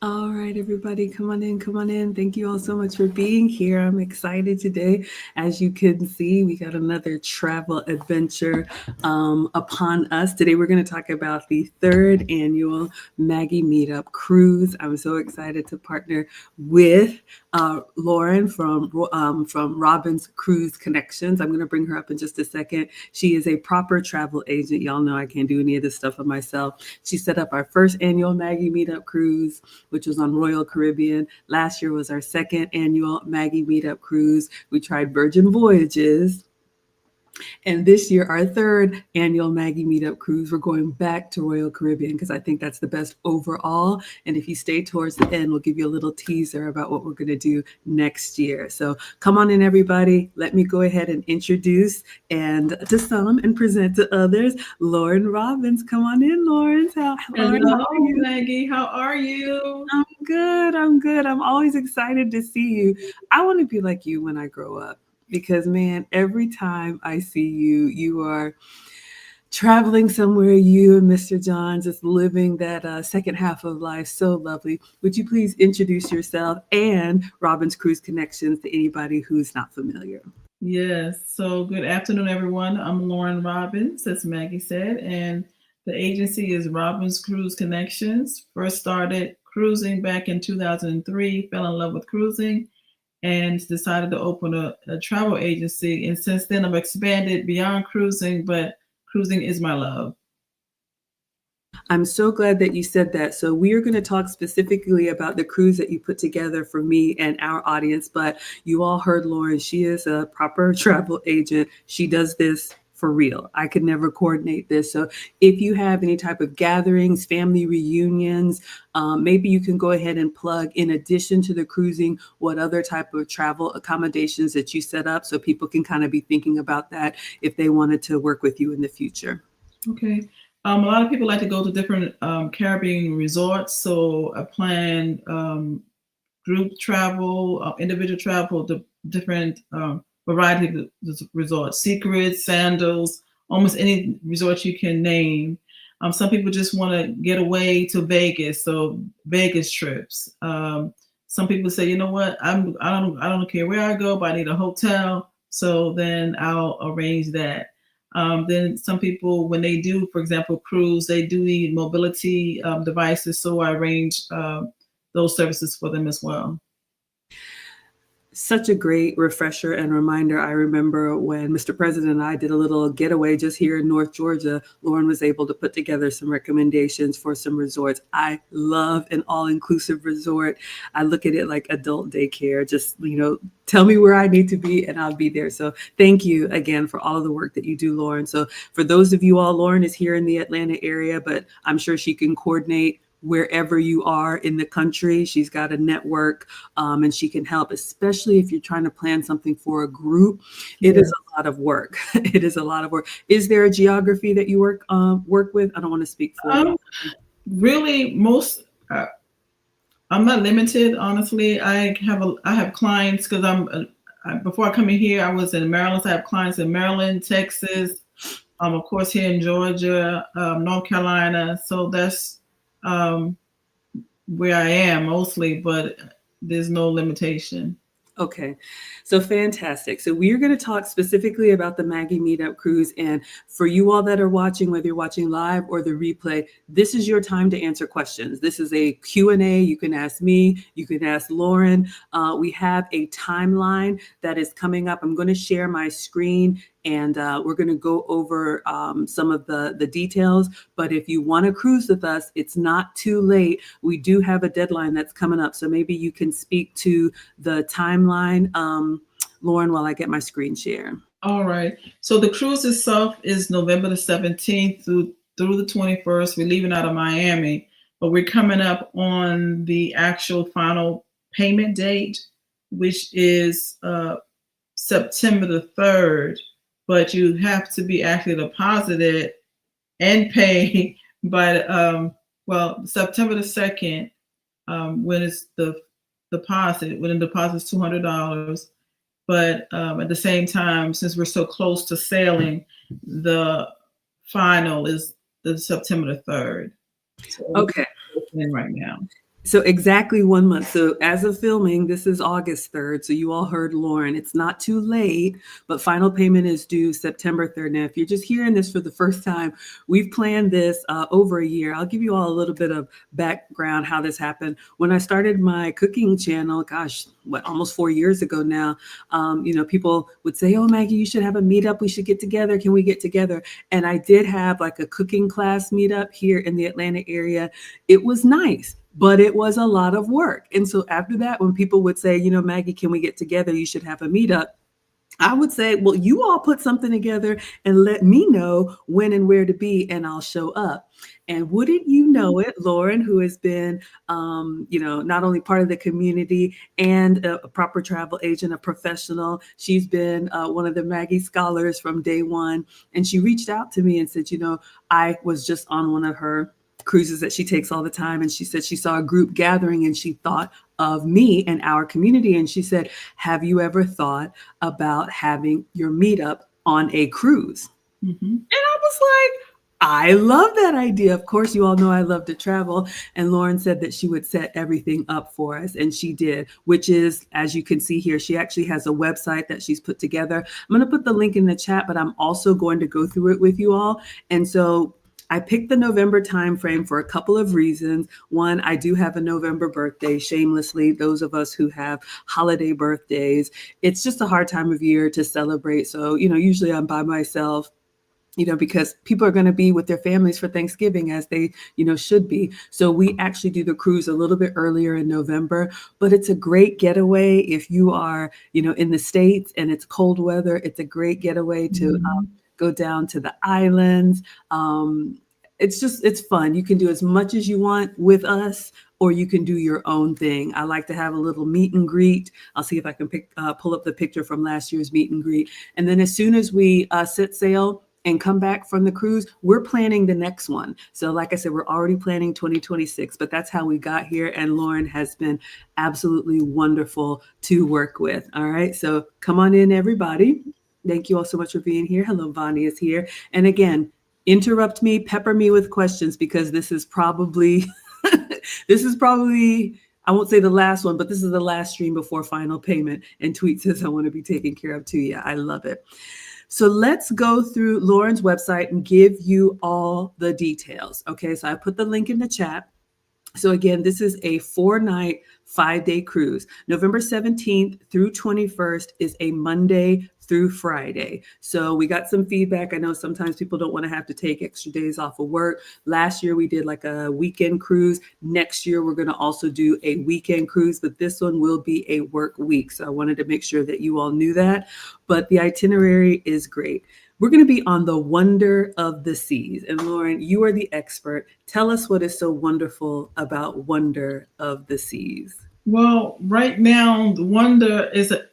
All right, everybody, come on in, come on in. Thank you all so much for being here. I'm excited today. As you can see, we got another travel adventure upon us. Today, we're going to talk about the third annual Maggie Meetup cruise. I'm so excited to partner with Lauren from Robin's Cruise Connections. I'm going to bring her up in just a second. She is a proper travel agent. Y'all know I can't do any of this stuff for myself. She set up our first annual Maggie Meetup cruise, which was on Royal Caribbean. Last year was our second annual Maggie Meetup cruise. We tried Virgin Voyages. And this year, our third annual Maggie Meetup cruise, we're going back to Royal Caribbean because I think that's the best overall. And if you stay towards the end, we'll give you a little teaser about what we're going to do next year. So come on in, everybody. Let me go ahead and introduce and to some and present to others, Lauren Robbins. Come on in, Lauren. Lauren, Hello, how are you? Maggie. How are you? I'm good. I'm good. I'm always excited to see you. I want to be like you when I grow up because, man, every time I see you, you are traveling somewhere, you and Mr. John just living that second half of life. So lovely. Would you please introduce yourself and Robin's Cruise Connections to anybody who's not familiar? Yes. So, good afternoon, everyone. I'm Lauren Robbins, as Maggie said, and the agency is Robbins Cruise Connections. First started cruising back in 2003, fell in love with cruising, and decided to open a travel agency. And since then, I've expanded beyond cruising, but cruising is my love. I'm so glad that you said that. So, we are going to talk specifically about the cruise that you put together for me and our audience. But you all heard Lauren, she is a proper travel agent. She does this for real. I could never coordinate this. So, if you have any type of gatherings, family reunions, maybe you can go ahead and plug, in addition to the cruising, what other type of travel accommodations that you set up so people can kind of be thinking about that if they wanted to work with you in the future. Okay. A lot of people like to go to different Caribbean resorts. So I plan group travel, individual travel to different variety of resorts, Secrets, Sandals, almost any resort you can name. Some people just want to get away to Vegas, so Vegas trips. Some people say, you know what, I don't care where I go, but I need a hotel, so then I'll arrange that. Then some people, when they do, for example, cruise, they do need mobility devices, so I arrange those services for them as well. Such a great refresher and reminder. I remember when Mr. President and I did a little getaway just here in North Georgia, Lauren was able to put together some recommendations for some resorts. I love an all-inclusive resort. I look at it like adult daycare. Just, tell me where I need to be and I'll be there. So thank you again for all of the work that you do, Lauren. So for those of you all, Lauren is here in the Atlanta area, but I'm sure she can coordinate wherever you are in the country. She's got a network, and she can help, especially if you're trying to plan something for a group. It Yeah. is a lot of work. It is a lot of work. Is there a geography that you work with? I don't want to speak for you. Um, Really, I'm not limited. Honestly, I have clients because before I come in here, I was in Maryland. So I have clients in Maryland, Texas, of course here in Georgia, North Carolina. So that's um, where I am mostly, but there's no limitation. Okay, so fantastic. So we are going to talk specifically about the Maggie Meetup Cruise. And for you all that are watching, whether you're watching live or the replay, this is your time to answer questions. This is a Q&A. You can ask me, you can ask Lauren. We have a timeline that is coming up. I'm going to share my screen and we're going to go over some of the details. But if you want to cruise with us, it's not too late. We do have a deadline that's coming up. So maybe you can speak to the timeline, Lauren, while I get my screen share. All right. So the cruise itself is November the 17th through the 21st. We're leaving out of Miami, but we're coming up on the actual final payment date, which is September the 3rd. But you have to be actually deposited and pay by September the 2nd, when it's the deposit. When the deposit is $200. But at the same time, since we're so close to sailing, the final is the September the 3rd. So Okay. we're in right now. So exactly 1 month. So as of filming, this is August 3rd. So you all heard Lauren. It's not too late, but final payment is due September 3rd. Now, if you're just hearing this for the first time, we've planned this over a year. I'll give you all a little bit of background how this happened. When I started my cooking channel, gosh, what, almost 4 years ago now, people would say, "Oh, Maggie, you should have a meetup. We should get together. Can we get together?" And I did have like a cooking class meetup here in the Atlanta area. It was nice, but it was a lot of work. And so after that, when people would say, "Maggie, can we get together? You should have a meetup." I would say, well, you all put something together and let me know when and where to be, and I'll show up. And wouldn't you know it, Lauren, who has been, not only part of the community and a proper travel agent, a professional, she's been one of the Maggie scholars from day one. And she reached out to me and said, I was just on one of her cruises that she takes all the time. And she said she saw a group gathering and she thought of me and our community. And she said, "Have you ever thought about having your meetup on a cruise?" Mm-hmm. And I was like, I love that idea. Of course, you all know I love to travel. And Lauren said that she would set everything up for us. And she did, which is, as you can see here, she actually has a website that she's put together. I'm going to put the link in the chat, but I'm also going to go through it with you all. And so I picked the November timeframe for a couple of reasons. One, I do have a November birthday, shamelessly. Those of us who have holiday birthdays, it's just a hard time of year to celebrate. So, usually I'm by myself, because people are going to be with their families for Thanksgiving as they, should be. So we actually do the cruise a little bit earlier in November, but it's a great getaway if you are, in the States and it's cold weather. It's a great getaway to go down to the islands. It's fun. You can do as much as you want with us, or you can do your own thing. I like to have a little meet and greet. I'll see if I can pull up the picture from last year's meet and greet. And then as soon as we set sail and come back from the cruise, we're planning the next one. So like I said, we're already planning 2026, but that's how we got here. And Lauren has been absolutely wonderful to work with. All right. So come on in, everybody. Thank you all so much for being here. Hello, Bonnie is here. And again, interrupt me, pepper me with questions, because this is probably, I won't say the last one, but this is the last stream before final payment. And Tweet says, "I want to be taken care of too." Yeah, I love it. So let's go through Lauren's website and give you all the details. Okay, so I put the link in the chat. So again, this is a 4-night, 5-day cruise. November 17th through 21st is a Monday through Friday. So we got some feedback. I know sometimes people don't want to have to take extra days off of work. Last year we did like a weekend cruise. Next year we're going to also do a weekend cruise, but this one will be a work week. So I wanted to make sure that you all knew that. But the itinerary is great. We're going to be on the Wonder of the Seas. And Lauren, you are the expert. Tell us what is so wonderful about Wonder of the Seas. Well, right now, Wonder is a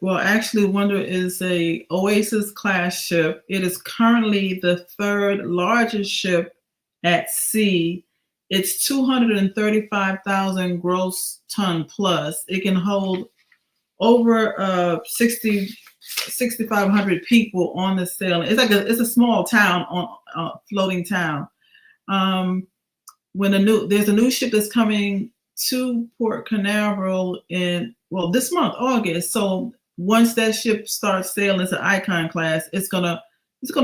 Oasis class ship. It is currently the third largest ship at sea. It's 235,000 gross ton plus. It can hold over 6,500 people on the sailing. It's a small town on floating town. There's a new ship that's coming to Port Canaveral this month, August. So once that ship starts sailing, it's an Icon class. It's gonna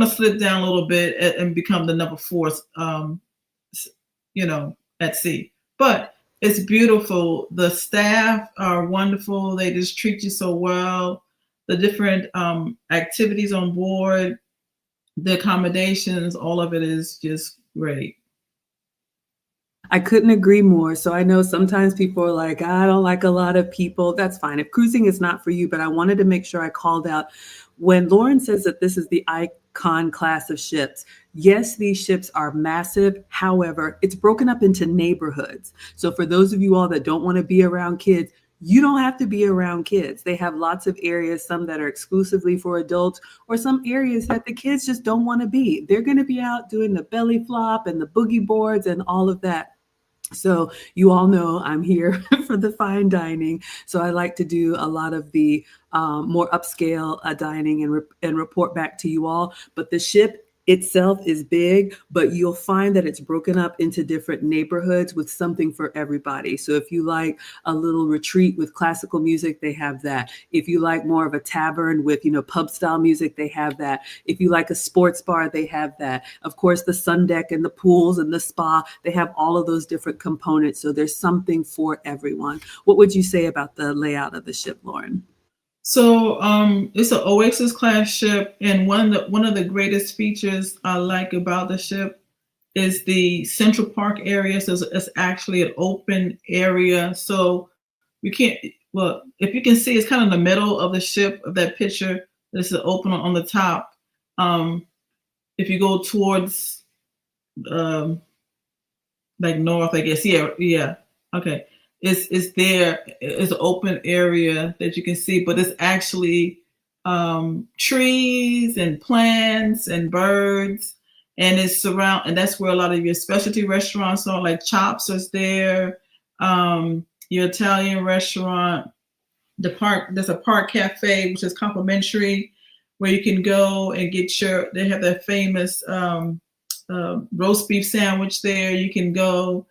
slip down a little bit and become the number 4, at sea. But it's beautiful. The staff are wonderful. They just treat you so well. The different activities on board, the accommodations, all of it is just great. I couldn't agree more. So I know sometimes people are like, "I don't like a lot of people." That's fine. If cruising is not for you, but I wanted to make sure I called out when Lauren says that this is the Icon class of ships. Yes, these ships are massive. However, it's broken up into neighborhoods. So for those of you all that don't want to be around kids, you don't have to be around kids. They have lots of areas, some that are exclusively for adults, or some areas that the kids just don't want to be. They're going to be out doing the belly flop and the boogie boards and all of that. So you all know I'm here for the fine dining. So I like to do a lot of the more upscale dining and report back to you all. But the ship itself is big, but you'll find that it's broken up into different neighborhoods with something for everybody. So if you like a little retreat with classical music, they have that. If you like more of a tavern with, pub style music, they have that. If you like a sports bar, they have that. Of course, the sun deck and the pools and the spa, they have all of those different components. So there's something for everyone. What would you say about the layout of the ship, Lauren? So it's an Oasis class ship, and one of the greatest features I like about the ship is the Central Park area. So it's actually an open area. So you can't. Well, if you can see, it's kind of in the middle of the ship of that picture. There's an open on the top. If you go towards like north, I guess. Yeah. Okay. It's there. It's an open area that you can see, but it's actually trees and plants and birds, and it's and that's where a lot of your specialty restaurants are, like Chops is there. Your Italian restaurant, there's a park cafe which is complimentary, where you can go and get they have their famous roast beef sandwich there. You can go.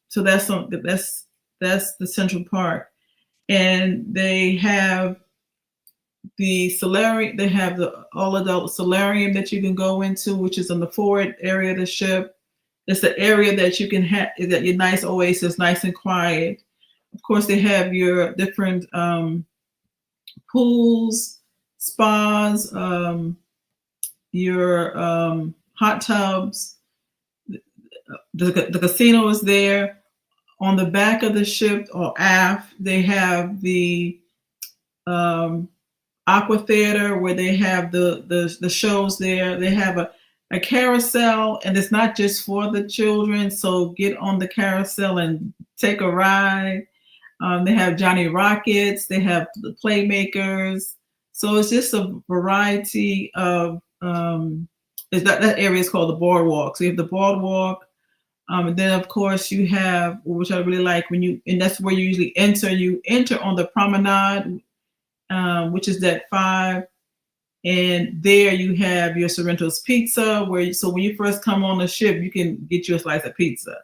So that's the Central Park, and they have the solarium. They have the all adult solarium that you can go into, which is on the forward area of the ship. It's the area that you can have that your nice oasis, nice and quiet. Of course, they have your different pools, spas, your hot tubs. The casino is there. On the back of the ship or aft, they have the aqua theater, where they have the shows there. They have a carousel, and it's not just for the children. So get on the carousel and take a ride. They have Johnny Rockets. They have the Playmakers. So it's just a variety of. That area is called the boardwalk. So you have the boardwalk. And then, of course, you have, which I really like, and that's where you usually enter. You enter on the promenade, which is deck 5, and there you have your Sorrento's Pizza. So when you first come on the ship, you can get you a slice of pizza.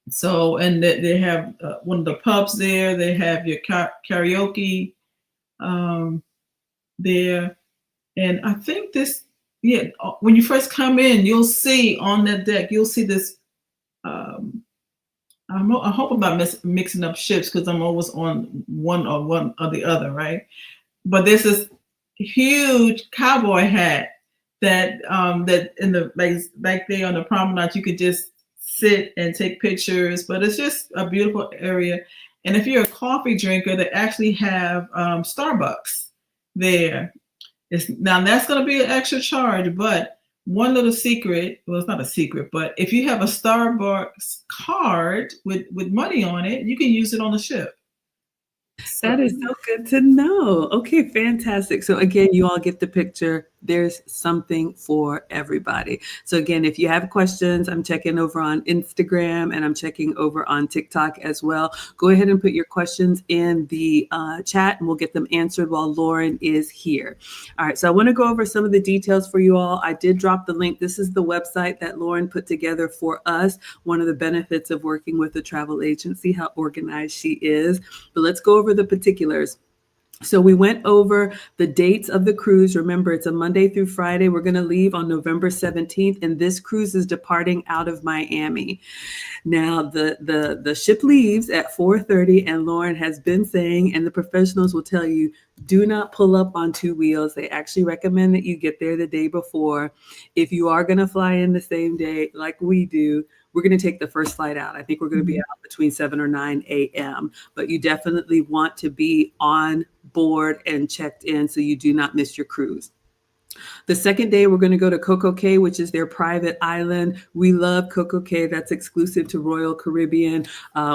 So, and they have one of the pubs there. They have your karaoke there, and I think this. Yeah, when you first come in, you'll see on that deck, you'll see this. I hope I'm not mixing up ships, because I'm always on one or the other, right? But there's this huge cowboy hat that in the like there on the promenade, you could just sit and take pictures. But it's just a beautiful area. And if you're a coffee drinker, they actually have Starbucks there. Now that's going to be an extra charge, but one little secret, well, it's not a secret, but if you have a Starbucks card with money on it, you can use it on the ship. That is so good to know. Okay, fantastic. So again, you all get the picture. There's something for everybody. So again, if you have questions, I'm checking over on Instagram and I'm checking over on TikTok as well. Go ahead and put your questions in the chat and we'll get them answered while Lauren is here. All right, so I want to go over some of the details for you all. I did drop the link. This is the website that Lauren put together for us. One of the benefits of working with a travel agency, how organized she is. But let's go over the particulars. So we went over the dates of the cruise. Remember, it's a Monday through Friday. We're going to leave on November 17th, and this cruise is departing out of Miami. Now, the ship leaves at 4:30, and Lauren has been saying, and the professionals will tell you, do not pull up on 2 wheels. They actually recommend that you get there the day before. If you are going to fly in the same day, like we do, we're going to take the first flight out. I think we're going to be out between 7 or 9 a.m., but you definitely want to be on board and checked in so you do not miss your cruise. The second day, we're going to go to Coco Cay, which is their private island. We love Coco Cay. That's exclusive to Royal Caribbean.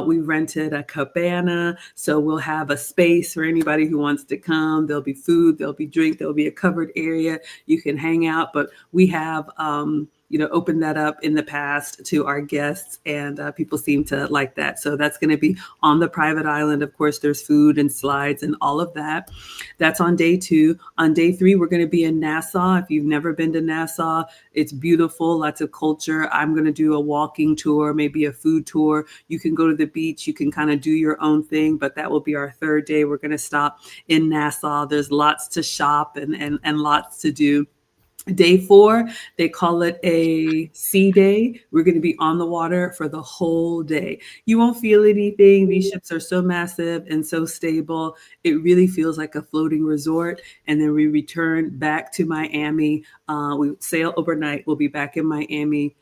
We rented a cabana, so we'll have a space for anybody who wants to come. There'll be food, there'll be drink, there'll be a covered area. You can hang out, but we have opened that up in the past to our guests, and people seem to like that. So that's going to be on the private island. Of course, there's food and slides and all of that. That's on day 2. On day 3, we're going to be in Nassau. If you've never been to Nassau, it's beautiful, lots of culture. I'm going to do a walking tour, maybe a food tour. You can go to the beach. You can kind of do your own thing, but that will be our 3rd day. We're going to stop in Nassau. There's lots to shop and lots to do. Day 4, they call it a sea day. We're going to be on the water for the whole day. You won't feel anything. These ships are so massive and so stable. It really feels like a floating resort. And then we return back to Miami. We sail overnight. We'll be back in Miami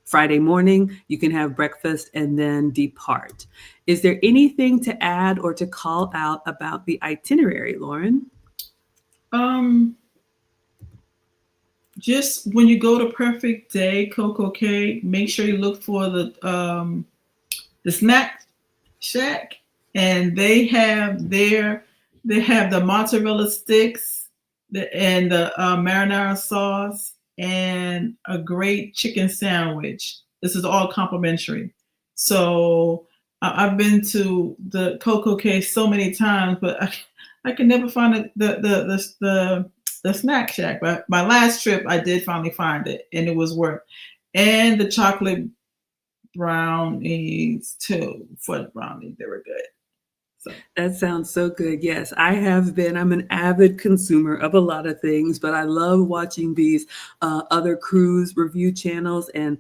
Friday morning. You can have breakfast and then depart. Is there anything to add or to call out about the itinerary, Lauren? Just when you go to Perfect Day, Coco Cay, make sure you look for the snack shack, and they have the mozzarella sticks and the marinara sauce and a great chicken sandwich. This is all complimentary. So I've been to the Coco Cay so many times, but I can never find the snack shack. But my last trip, I did finally find it, and it was worth. And the chocolate brownies too, fudge brownies, they were good. So. That sounds so good. Yes, I have been. I'm an avid consumer of a lot of things, but I love watching these other cruise review channels. And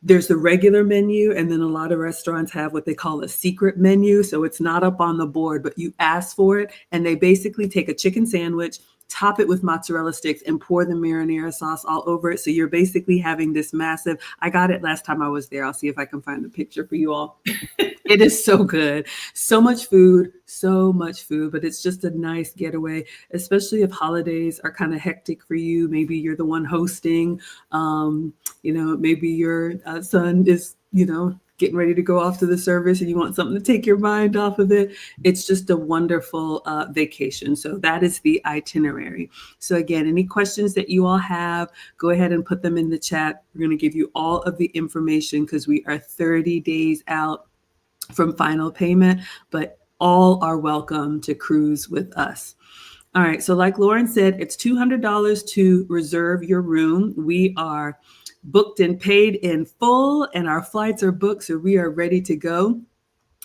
there's the regular menu, and then a lot of restaurants have what they call a secret menu. So it's not up on the board, but you ask for it, and they basically take a chicken sandwich, top it with mozzarella sticks, and pour the marinara sauce all over it. So you're basically having this massive, I got it last time I was there. I'll see if I can find the picture for you all. It is so good. So much food, but it's just a nice getaway, especially if holidays are kind of hectic for you. Maybe you're the one hosting, maybe your son is, getting ready to go off to the service and you want something to take your mind off of it. It's just a wonderful vacation. So that is the itinerary. So again, any questions that you all have, go ahead and put them in the chat. We're going to give you all of the information because we are 30 days out from final payment, but all are welcome to cruise with us. All right. So like Lauren said, it's $200 to reserve your room. We are booked and paid in full, and our flights are booked, so we are ready to go.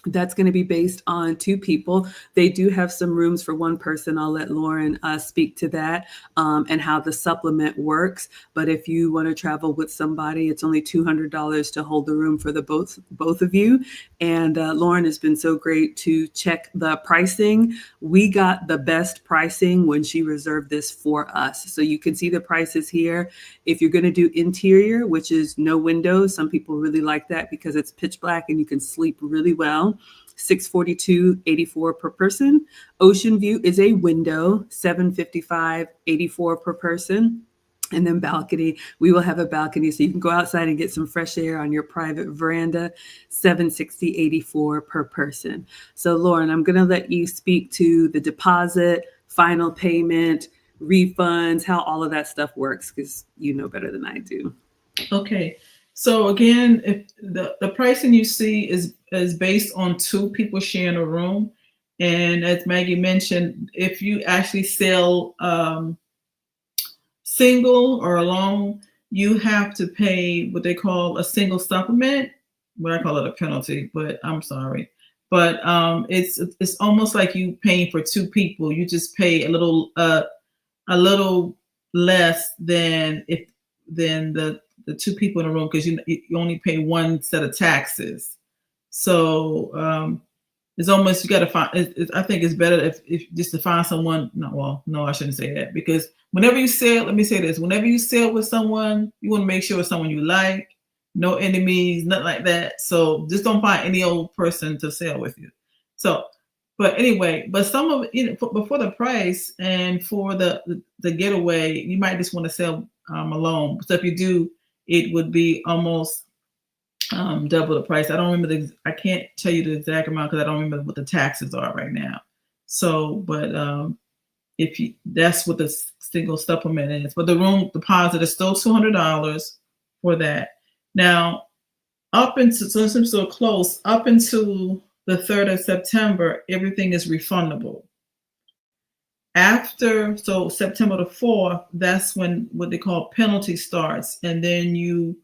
That's going to be based on 2 people. They do have some rooms for 1 person. I'll let Lauren speak to that and how the supplement works. But if you want to travel with somebody, it's only $200 to hold the room for the both of you. And Lauren has been so great to check the pricing. We got the best pricing when she reserved this for us. So you can see the prices here. If you're going to do interior, which is no windows, some people really like that because it's pitch black and you can sleep really well. $642.84 per person. Ocean view is a window, $755.84 per person. And then balcony, we will have a balcony so you can go outside and get some fresh air on your private veranda, $760.84 per person. So Lauren, I'm going to let you speak to the deposit, final payment, refunds, how all of that stuff works, because you know better than I do. Okay. So again, if the pricing you see is based on 2 people sharing a room. And as Maggie mentioned, if you actually sell single or alone, you have to pay what they call a single supplement. Well, I call it a penalty, but I'm sorry. But it's almost like you paying for 2 people. You just pay a little less than the 2 people in a room because you only pay 1 set of taxes. So it's almost, you got to find. I think it's better if just to find someone. No, I shouldn't say that, because whenever you sail, let me say this: whenever you sail with someone, you want to make sure it's someone you like, no enemies, nothing like that. So just don't find any old person to sail with you. So, but anyway, but some of it, before the price and for the getaway, you might just want to sail alone. So if you do, it would be almost double the price. I don't remember I can't tell you the exact amount because I don't remember what the taxes are right now. So, but if you that's what the single supplement is. But the room deposit is still $200 for that. Now, up until since I'm so close, up until the 3rd of September, everything is refundable. After September the 4th, that's when what they call penalty starts, and then you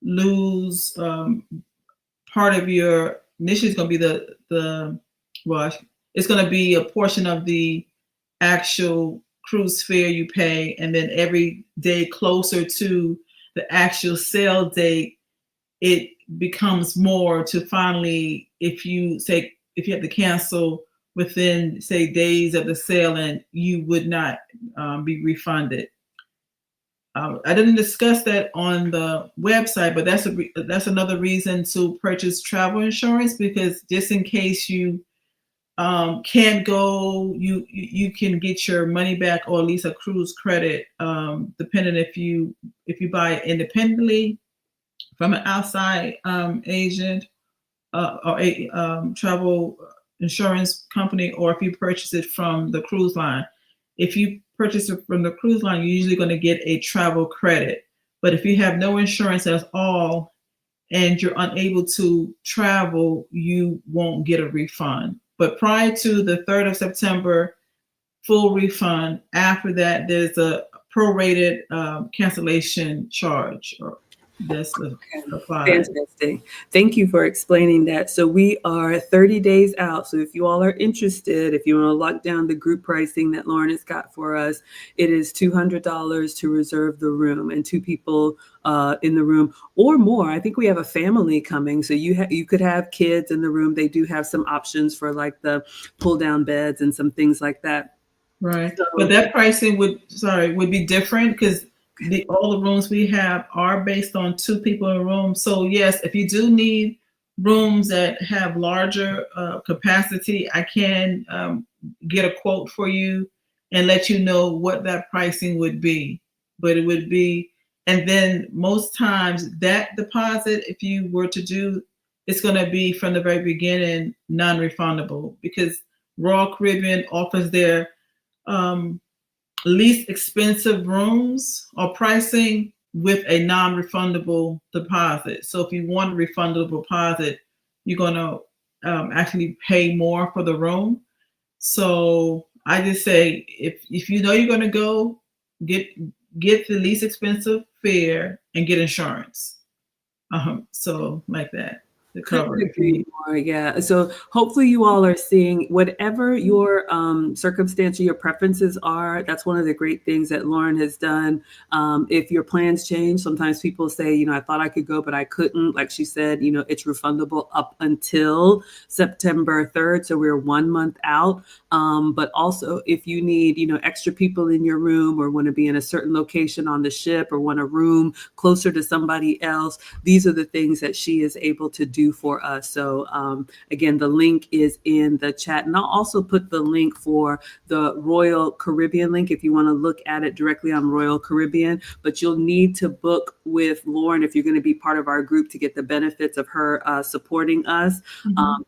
lose part of your initially it's going to be the well, it's going to be a portion of the actual cruise fare you pay, and then every day closer to the actual sale date, it becomes more to finally, if you have to cancel within say days of the sale, and you would not be refunded. I didn't discuss that on the website, but that's another reason to purchase travel insurance, because just in case you can't go, you can get your money back, or at least a cruise credit, depending if you buy it independently from an outside agent or a travel insurance company, or if you purchase it from the cruise line. If you purchase it from the cruise line, you're usually going to get a travel credit. But if you have no insurance at all and you're unable to travel, you won't get a refund. But prior to the 3rd of September, full refund. After that, there's a prorated cancellation charge that's applied. Fantastic. Thank you for explaining that. So we are 30 days out. So if you all are interested, if you want to lock down the group pricing that Lauren has got for us, it is $200 to reserve the room, and 2 people in the room or more. I think we have a family coming, so you could have kids in the room. They do have some options for like the pull down beds and some things like that. Right. So, but that pricing would be different, because all the rooms we have are based on 2 people in a room. So yes, if you do need rooms that have larger capacity, I can get a quote for you and let you know what that pricing would be. But it would be, and then most times that deposit, if you were to do, it's going to be from the very beginning non-refundable, because Royal Caribbean offers their least expensive rooms or pricing with a non-refundable deposit. So if you want a refundable deposit, you're going to actually pay more for the room. So I just say, if you know you're going to go, get the least expensive fare and get insurance. So like that. Couldn't agree more. Yeah. So hopefully you all are seeing whatever your circumstance or your preferences are. That's one of the great things that Lauren has done. If your plans change, sometimes people say, I thought I could go, but I couldn't. Like she said, it's refundable up until September 3rd. So we're 1 month out. But also if you need, extra people in your room, or want to be in a certain location on the ship, or want a room closer to somebody else, these are the things that she is able to do for us. So again, the link is in the chat, and I'll also put the link for the Royal Caribbean link if you want to look at it directly on Royal Caribbean. But you'll need to book with Lauren if you're going to be part of our group to get the benefits of her supporting us.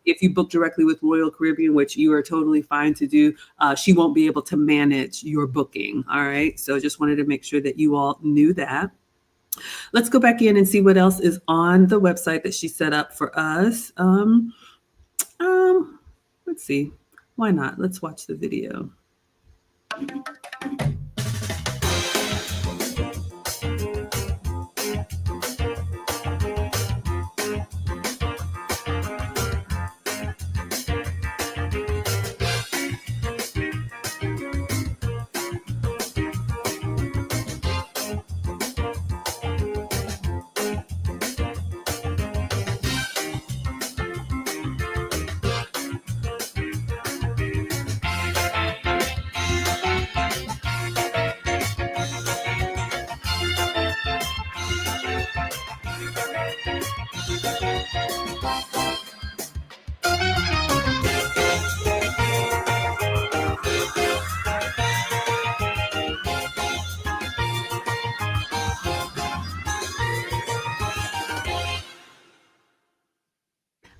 If you book directly with Royal Caribbean, which you are totally fine to do, she won't be able to manage your booking. All right. So just wanted to make sure that you all knew that. Let's go back in and see what else is on the website that she set up for us. Let's see. Why not? Let's watch the video.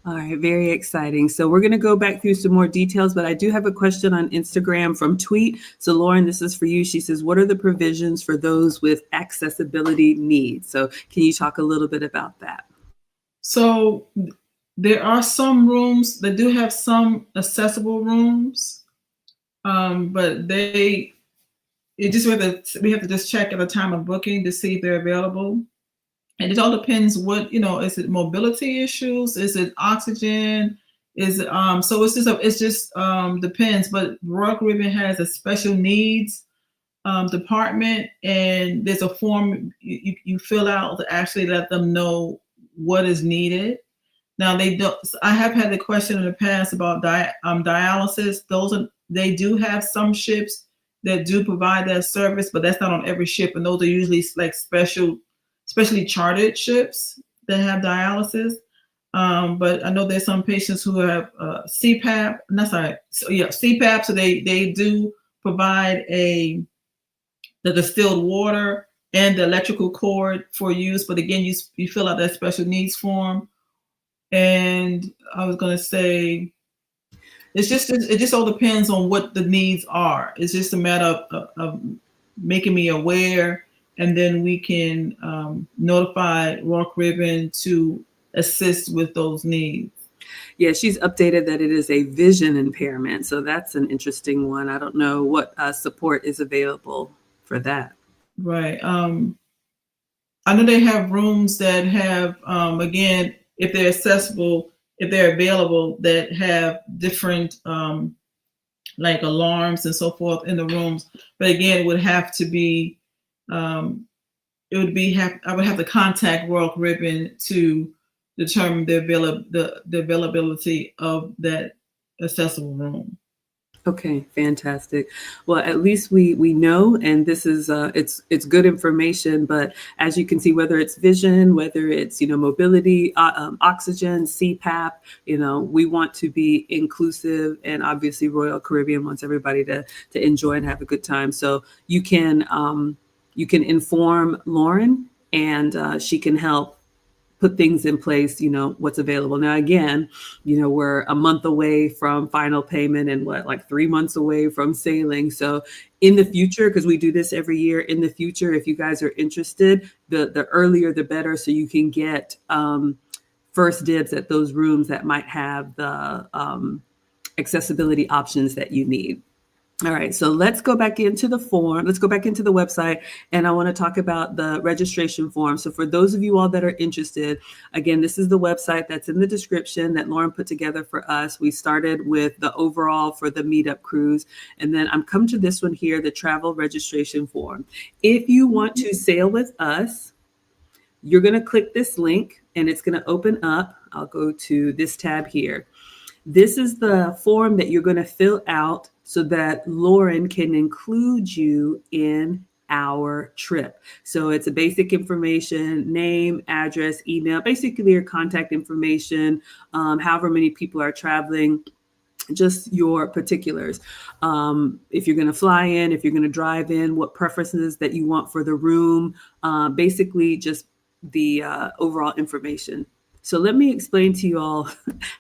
All right, very exciting. So we're going to go back through some more details, but I do have a question on Instagram from Tweet. So Lauren, this is for you. She says, what are the provisions for those with accessibility needs? So can you talk a little bit about that? So there are some rooms that do have some accessible rooms, but we have to just check at the time of booking to see if they're available. And it all depends what, is it mobility issues? Is it oxygen? Is it, so it's just depends, but Royal Caribbean has a special needs department, and there's a form you fill out to actually let them know what is needed. Now they don't. I have had the question in the past about dialysis. They do have some ships that do provide that service, but that's not on every ship, and those are usually like especially chartered ships that have dialysis. But I know there's some patients who have CPAP. CPAP. So they do provide the distilled water and the electrical cord for use. But again, you fill out that special needs form. And I was going to say, it just all depends on what the needs are. It's just a matter of making me aware, and then we can notify Royal Caribbean to assist with those needs. Yeah, she's updated that it is a vision impairment. So that's an interesting one. I don't know what support is available for that. Right. I know they have rooms that have, again, if they're accessible, if they're available, that have different like alarms and so forth in the rooms. But again, it would have to be, I would have to contact Royal Caribbean to determine the availability of that accessible room. Okay, fantastic. Well, at least we know, and this is it's good information. But as you can see, whether it's vision, whether it's mobility, oxygen, CPAP, we want to be inclusive, and obviously Royal Caribbean wants everybody to enjoy and have a good time. So you can inform Lauren, and she can help put things in place, what's available. Now, again, we're a month away from final payment and like 3 months away from sailing. So in the future, because we do this every year, in the future, if you guys are interested, the earlier, the better. So you can get first dibs at those rooms that might have the accessibility options that you need. All right, so let's go back into the form. Let's go back into the website, and I want to talk about the registration form. So for those of you all that are interested, again, this is the website that's in the description that Lauren put together for us. We started with the overall for the Meetup cruise, and then I'm come to this one here, the travel registration form. If you want to sail with us, you're going to click this link, and it's going to open up. I'll go to this tab here. This is the form that you're going to fill out so that Lauren can include you in our trip. So it's a basic information, name, address, email, basically your contact information, however many people are traveling, just your particulars. If you're going to fly in, if you're going to drive in, what preferences that you want for the room, basically just the overall information. So let me explain to you all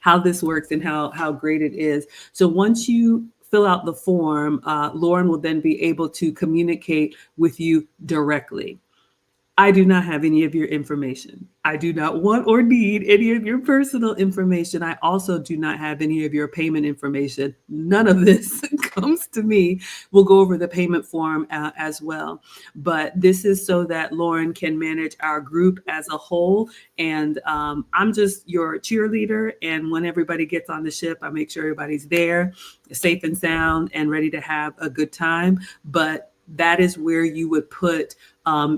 how this works and how great it is. So once you fill out the form, Lauren will then be able to communicate with you directly. I do not have any of your information. I do not want or need any of your personal information. I also do not have any of your payment information. None of this comes to me. We'll go over the payment form as well. But this is so that Lauren can manage our group as a whole. And I'm just your cheerleader. And when everybody gets on the ship, I make sure everybody's there, safe and sound, and ready to have a good time. But that is where you would put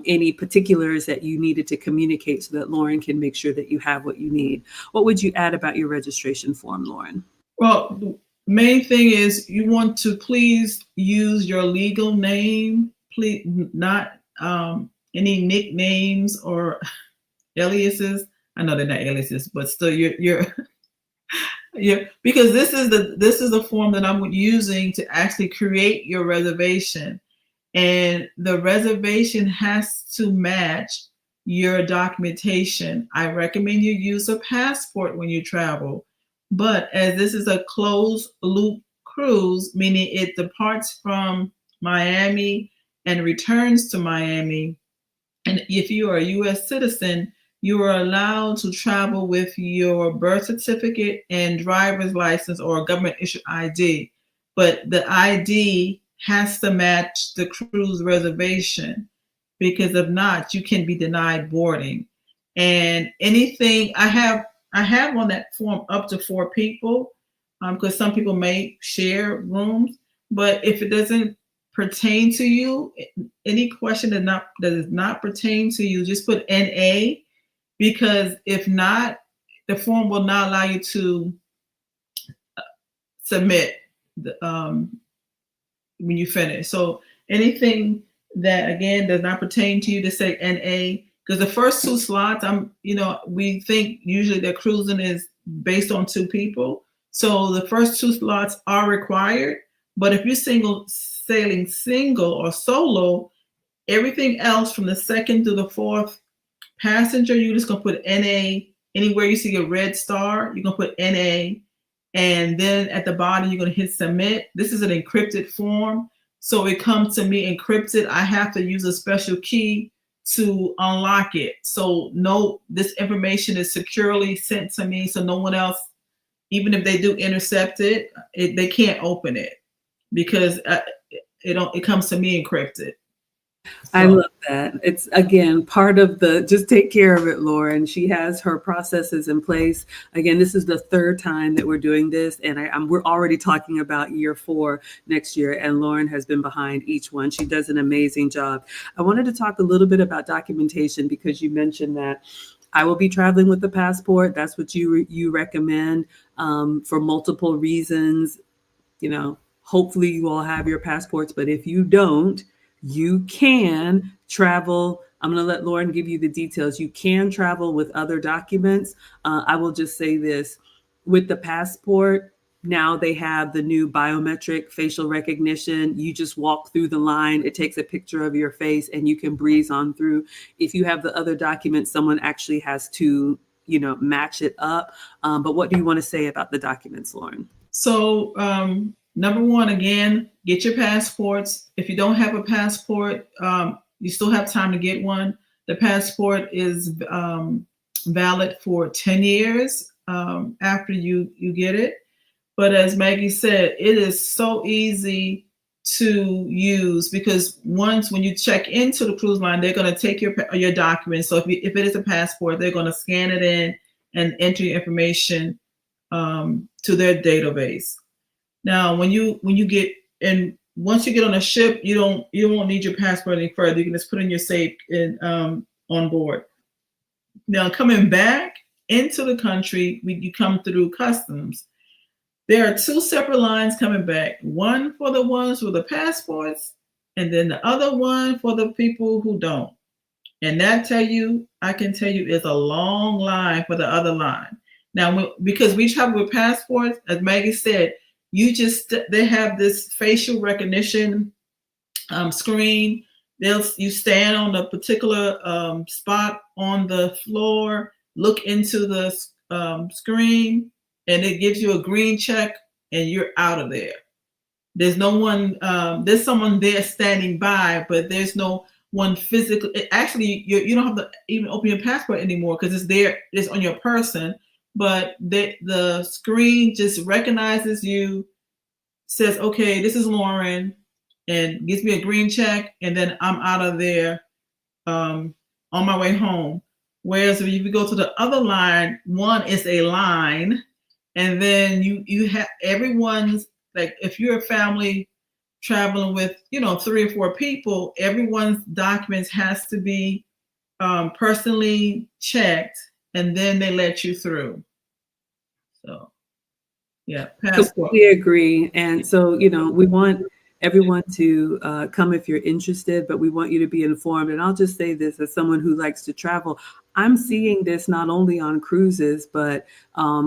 any particulars that you needed to communicate so that Lauren can make sure that you have what you need. What would you add about your registration form, Lauren? Well, the main thing is you want to please use your legal name, please, not any nicknames or aliases. I know they're not aliases, but still you're yeah, because this is the form that I'm using to actually create your reservation. And the reservation has to match your documentation. I recommend you use a passport when you travel. But as this is a closed loop cruise, meaning it departs from Miami and returns to Miami, and if you are a US citizen, you are allowed to travel with your birth certificate and driver's license or government issued ID. But the ID has to match the cruise reservation, because if not, you can be denied boarding. And anything I have on that form up to 4 people, because some people may share rooms. But if it doesn't pertain to you, any question that does not pertain to you, just put NA, because if not, the form will not allow you to submit when you finish. So anything that again does not pertain to you, to say NA, because the first 2 slots, we think usually that cruising is based on 2 people. So the first 2 slots are required. But if you're sailing single or solo, everything else from the second to the 4th passenger, you're just gonna put NA. Anywhere you see a red star, you're gonna put NA. And then at the bottom, you're gonna hit submit. This is an encrypted form, so it comes to me encrypted. I have to use a special key to unlock it. So no, this information is securely sent to me, so no one else, even if they do intercept it, they can't open it, because it comes to me encrypted. I love that. It's again part of the just take care of it, Lauren. She has her processes in place. Again, this is the 3rd time that we're doing this, and we're already talking about year 4 next year, and Lauren has been behind each one. She does an amazing job. I wanted to talk a little bit about documentation, because you mentioned that I will be traveling with the passport. That's what you recommend for multiple reasons. Hopefully you all have your passports, but if you don't, you can travel. I'm going to let Lauren give you the details. You can travel with other documents. I will just say this: with the passport, now they have the new biometric facial recognition. You just walk through the line. It takes a picture of your face and you can breeze on through. If you have the other documents, someone actually has to, match it up. But what do you want to say about the documents, Lauren? So, number 1, again, get your passports. If you don't have a passport, you still have time to get one. The passport is valid for 10 years after you get it. But as Maggie said, it is so easy to use, because when you check into the cruise line, they're going to take your documents. So if it is a passport, they're going to scan it in and enter your information to their database. Now, when you get and once you get on a ship, you won't need your passport any further. You can just put in your safe on board. Now, coming back into the country, you come through customs. There are 2 separate lines coming back. One for the ones with the passports, and then the other one for the people who don't. And I can tell you, is a long line for the other line. Now, because we travel with passports, as Maggie said, they have this facial recognition screen. You stand on a particular spot on the floor, look into the screen, and it gives you a green check, and you're out of there. There's no one. There's someone there standing by, but there's no one physical. Actually, you don't have to even open your passport anymore, because it's there. It's on your person. But the screen just recognizes you, says, okay, this is Lauren, and gives me a green check, and then I'm out of there on my way home. Whereas if you go to the other line, one is a line, and then you have everyone's, like if you're a family traveling with 3 or 4 people, everyone's documents has to be personally checked, and then they let you through. So, yeah, passport. We agree. And so, we want everyone to come if you're interested, but we want you to be informed. And I'll just say this, as someone who likes to travel, I'm seeing this not only on cruises, but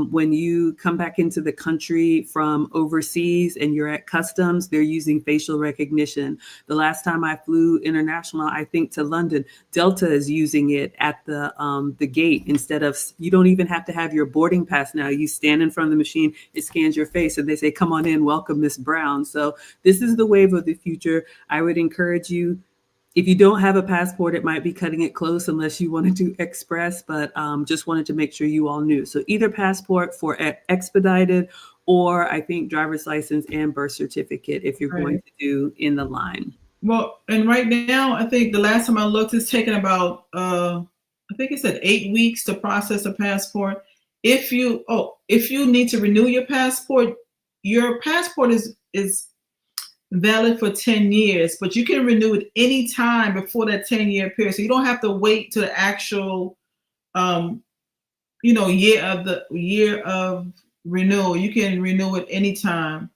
when you come back into the country from overseas and you're at customs, they're using facial recognition. The last time I flew international, I think to London, Delta is using it at the gate instead of, you don't even have to have your boarding pass now. You stand in front of the machine, it scans your face, and they say, "Come on in, welcome, Miss Brown." So this is the wave of the future. I would encourage you, if you don't have a passport, it might be cutting it close unless you want to do express, but just wanted to make sure you all knew. So either passport for expedited, or I think driver's license and birth certificate if you're going Right. to do in the line. Well, and right now, I think the last time I looked, it's taken about I think it said 8 weeks to process a passport. If you need to renew your passport is valid for 10 years, but you can renew it any time before that 10-year period. So you don't have to wait to the actual year of renewal. You can renew it anytime.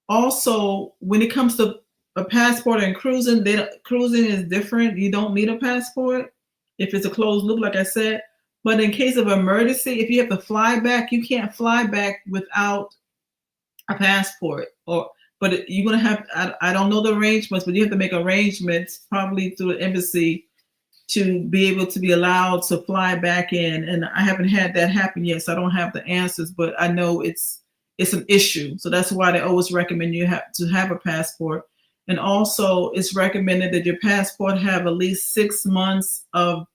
Also, when it comes to a passport and cruising, cruising is different. You don't need a passport if it's a closed loop, like I said. But in case of emergency, if you have to fly back, you can't fly back without a passport. But you're gonna have, I don't know the arrangements, but you have to make arrangements probably through the embassy to be able to be allowed to fly back in. And I haven't had that happen yet, so I don't have the answers, but I know it's an issue. So that's why they always recommend you have to have a passport. And also it's recommended that your passport have at least 6 months of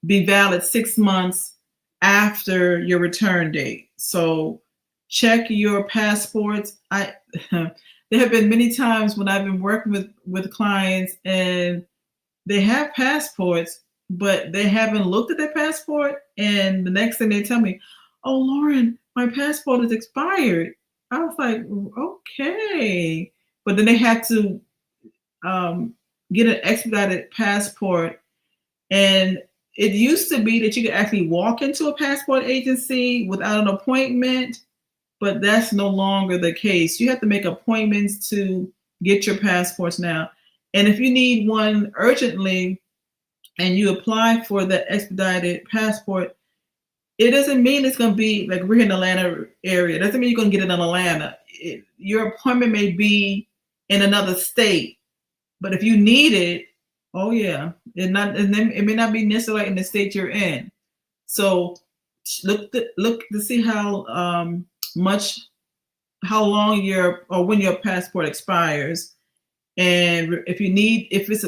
be valid 6 months after your return date. So check your passports. There have been many times when I've been working with clients and they have passports, but they haven't looked at their passport. And the next thing they tell me, "Oh, Lauren, my passport is expired." I was like, okay. But then they had to get an expedited passport. And it used to be that you could actually walk into a passport agency without an appointment, but that's no longer the case. You have to make appointments to get your passports now. And if you need one urgently and you apply for the expedited passport, it doesn't mean it's going to be like, we're in the Atlanta area. It doesn't mean you're going to get it in Atlanta. Your appointment may be in another state, but if you need it, oh yeah, it may not be necessarily in the state you're in. So look to see how long when your passport expires. And if it's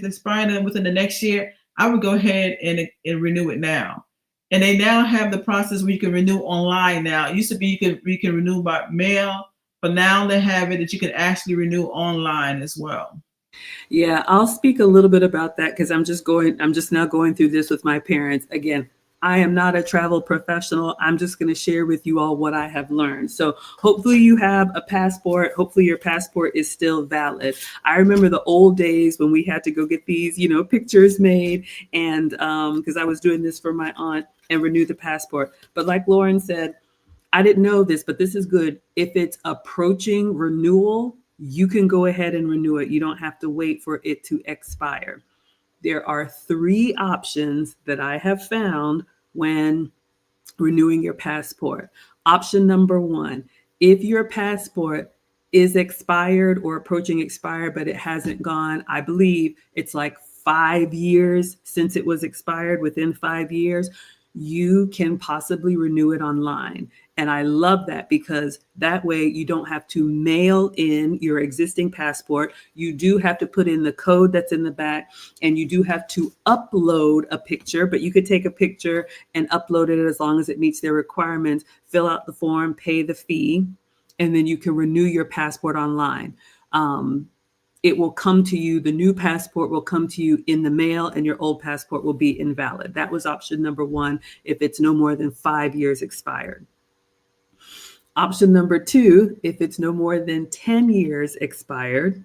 expiring within the next year, I would go ahead and renew it now. And they now have the process where you can renew online now. It used to be you can renew by mail, but now they have it that you can actually renew online as well. Yeah, I'll speak a little bit about that because I'm just now going through this with my parents. Again, I am not a travel professional. I'm just going to share with you all what I have learned. So hopefully you have a passport. Hopefully your passport is still valid. I remember the old days when we had to go get these, pictures made, and because I was doing this for my aunt, and renew the passport. But like Lauren said, I didn't know this, but this is good. If it's approaching renewal, you can go ahead and renew it. You don't have to wait for it to expire. There are 3 options that I have found when renewing your passport. Option number 1, if your passport is expired or approaching expire, but it hasn't gone, I believe it's like 5 years since it was expired, within 5 years, you can possibly renew it online. And I love that because that way you don't have to mail in your existing passport. You do have to put in the code that's in the back, and you do have to upload a picture, but you could take a picture and upload it as long as it meets their requirements, fill out the form, pay the fee, and then you can renew your passport online. It will come to you, the new passport will come to you in the mail, and your old passport will be invalid. That was option number 1, if it's no more than 5 years expired. Option number 2, if it's no more than 10 years expired,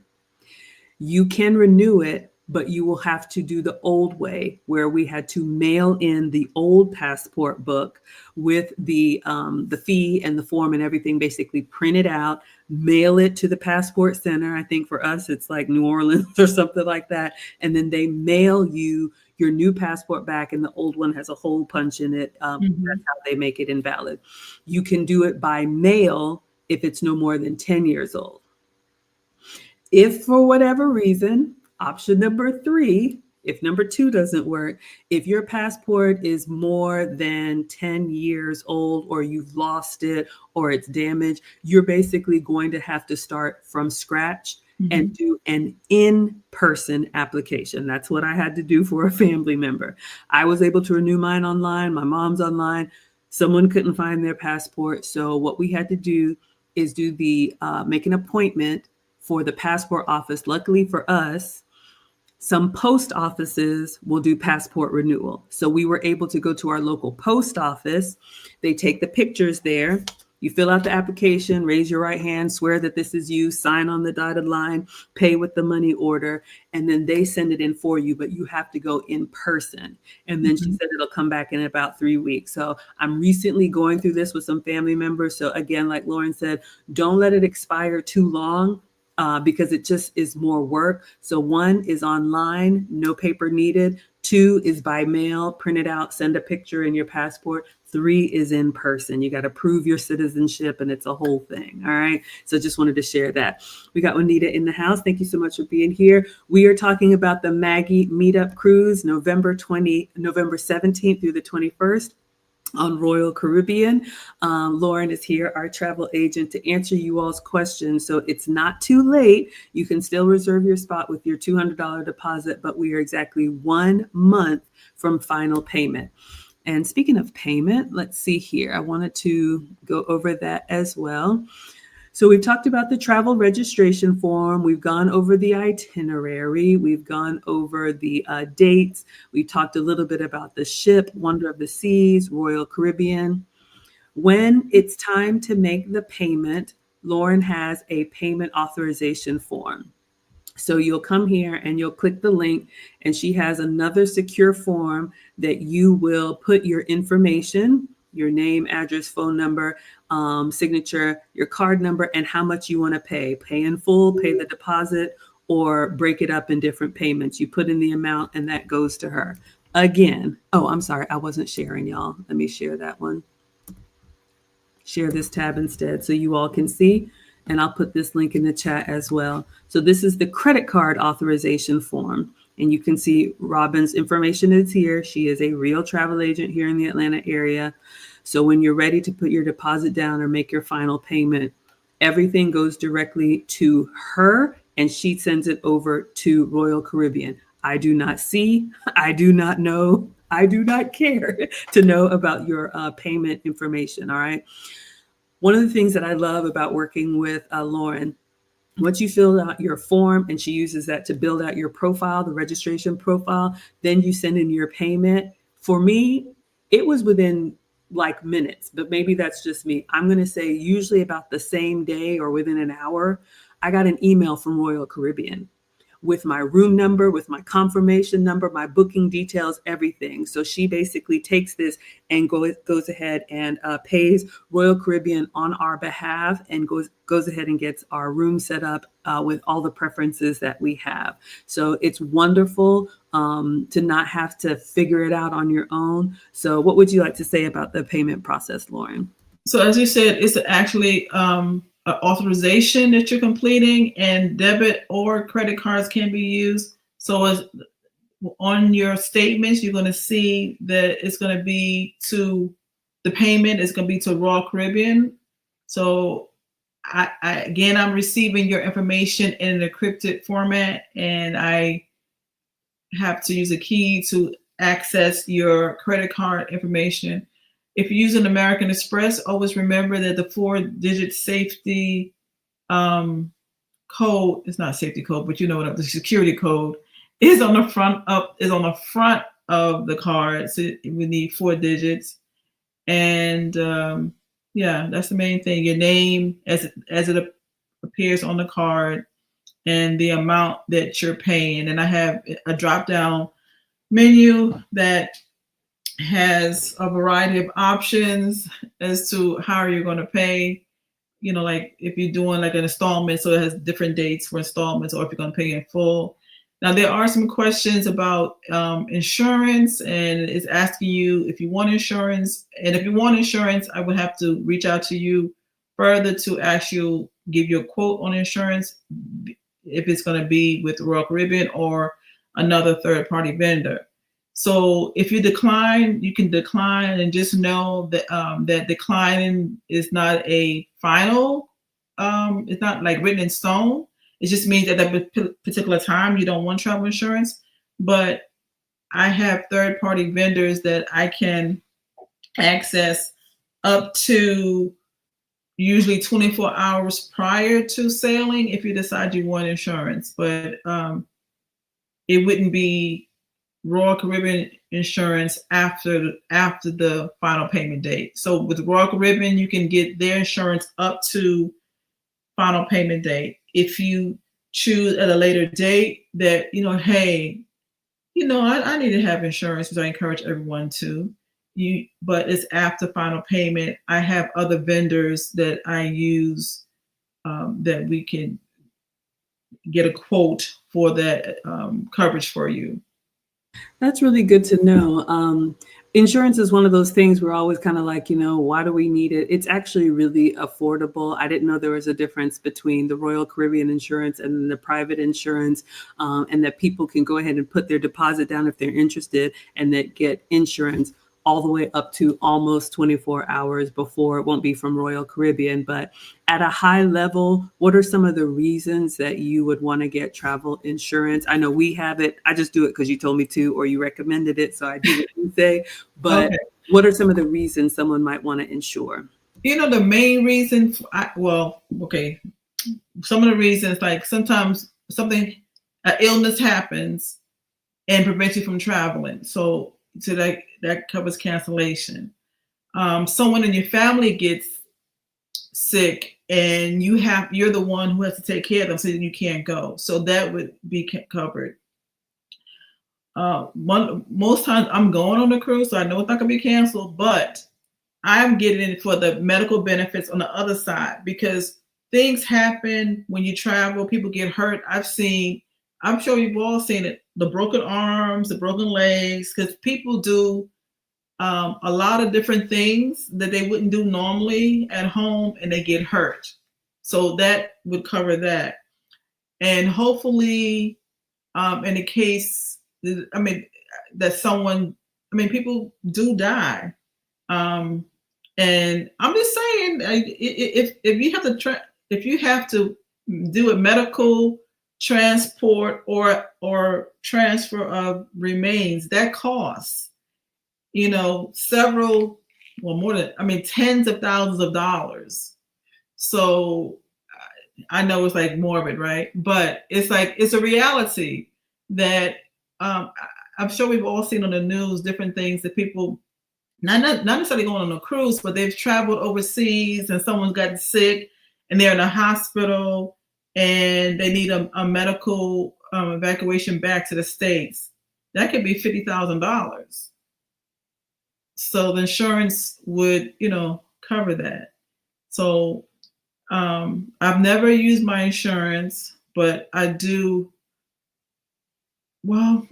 you can renew it, but you will have to do the old way, where we had to mail in the old passport book with the fee and the form and everything, basically print it out, mail it to the passport center. I think for us, it's like New Orleans or something like that. And then they mail you your new passport back and the old one has a hole punch in it. That's how they make it invalid. You can do it by mail if it's no more than 10 years old. If for whatever reason, option number 3, if number 2 doesn't work, if your passport is more than 10 years old or you've lost it or it's damaged, you're basically going to have to start from scratch and do an in-person application. That's what I had to do for a family member. I was able to renew mine online. My mom's online. Someone couldn't find their passport. So what we had to do is do the make an appointment for the passport office. Luckily for us, some post offices will do passport renewal. So we were able to go to our local post office. They take the pictures there. You fill out the application, raise your right hand, swear that this is you, sign on the dotted line, pay with the money order, and then they send it in for you, but you have to go in person. And then she said it'll come back in about 3 weeks. So I'm recently going through this with some family members. So again, like Lauren said, don't let it expire too long. Because it just is more work. So 1 is online, no paper needed. 2 is by mail, print it out, send a picture in your passport. 3 is in person. You got to prove your citizenship and it's a whole thing. All right. So just wanted to share that. We got Juanita in the house. Thank you so much for being here. We are talking about the Maggie Meetup Cruise, November 17th through the 21st. On Royal Caribbean. Lauren is here, our travel agent, to answer you all's questions. So it's not too late. You can still reserve your spot with your $200 deposit, but we are exactly 1 month from final payment. And speaking of payment, let's see here. I wanted to go over that as well. So we've talked about the travel registration form. We've gone over the itinerary. We've gone over the dates. We talked a little bit about the ship, Wonder of the Seas, Royal Caribbean. When it's time to make the payment, Lauren has a payment authorization form. So you'll come here and you'll click the link, and she has another secure form that you will put your information, your name, address, phone number, signature, your card number, and how much you want to pay. Pay in full, pay the deposit, or break it up in different payments. You put in the amount and that goes to her. Again, oh, I'm sorry, I wasn't sharing, y'all. Let me share that one. Share this tab instead so you all can see. And I'll put this link in the chat as well. So this is the credit card authorization form. And you can see Robin's information is here. She is a real travel agent here in the Atlanta area. So when you're ready to put your deposit down or make your final payment, everything goes directly to her and she sends it over to Royal Caribbean. I do not see, I do not know, I do not care to know about your payment information. All right. One of the things that I love about working with Lauren, once you fill out your form and she uses that to build out your profile, the registration profile, then you send in your payment. For me, it was within like minutes, but maybe that's just me. I'm going to say usually about the same day or within an hour, I got an email from Royal Caribbean with my room number, with my confirmation number, my booking details, everything. So she basically takes this and goes ahead and pays Royal Caribbean on our behalf and goes ahead and gets our room set up with all the preferences that we have. So it's wonderful to not have to figure it out on your own. So what would you like to say about the payment process, Lauren? So as you said, it's actually authorization that you're completing, and debit or credit cards can be used. So as on your statements, you're going to see that it's going to be to the payment is going to be to Royal Caribbean. So I'm receiving your information in an encrypted format, and I have to use a key to access your credit card information. If you're using American Express, always remember that the 4-digit safety code, it's not safety code, but you know what, the security code is on the front of the card. So we need 4 digits. And that's the main thing. Your name as it appears on the card and the amount that you're paying. And I have a drop-down menu that has a variety of options as to how you're going to pay. You know, like if you're doing like an installment, so it has different dates for installments, or if you're going to pay in full. Now, there are some questions about insurance, and it's asking you if you want insurance. And if you want insurance, I would have to reach out to you further to give you a quote on insurance, if it's going to be with Royal Caribbean or another third party vendor. So if you decline, you can decline, and just know that that declining is not a final. It's not like written in stone. It just means at that particular time you don't want travel insurance. But I have third party vendors that I can access up to usually 24 hours prior to sailing if you decide you want insurance. But it wouldn't be Royal Caribbean insurance after the final payment date. So with Royal Caribbean, you can get their insurance up to final payment date. If you choose at a later date that, hey, I need to have insurance, because I encourage everyone to. But it's after final payment. I have other vendors that I use that we can get a quote for that coverage for you. That's really good to know. Insurance is one of those things we're always kind of like, why do we need it? It's actually really affordable. I didn't know there was a difference between the Royal Caribbean insurance and the private insurance, and that people can go ahead and put their deposit down if they're interested, and that get insurance all the way up to almost 24 hours before. It won't be from Royal Caribbean, but at a high level, what are some of the reasons that you would want to get travel insurance? I know we have it. I just do it because you told me to, or you recommended it, so I do what you say. But Okay. what are some of the reasons someone might want to insure? The main reason, okay, some of the reasons, like sometimes an illness happens and prevents you from traveling. So that covers cancellation. Someone in your family gets sick and you're the one who has to take care of them, so then you can't go. So that would be covered. Most times I'm going on the cruise, so I know it's not gonna be canceled, but I'm getting it for the medical benefits on the other side, because things happen when you travel. People get hurt. I'm sure you've all seen it, the broken arms, the broken legs, because people do a lot of different things that they wouldn't do normally at home, and they get hurt. So that would cover that. And hopefully, in the case, that someone, people do die. And I'm just saying, if you have to do a medical transport or transfer of remains, that costs, several, more than, tens of thousands of dollars. So I know it's like morbid, right? But it's a reality that I'm sure we've all seen on the news, different things that people, not necessarily going on a cruise, but they've traveled overseas and someone's gotten sick and they're in a hospital and they need a medical evacuation back to the States. That could be $50,000. So the insurance would, cover that. So I've never used my insurance, but I do. Well,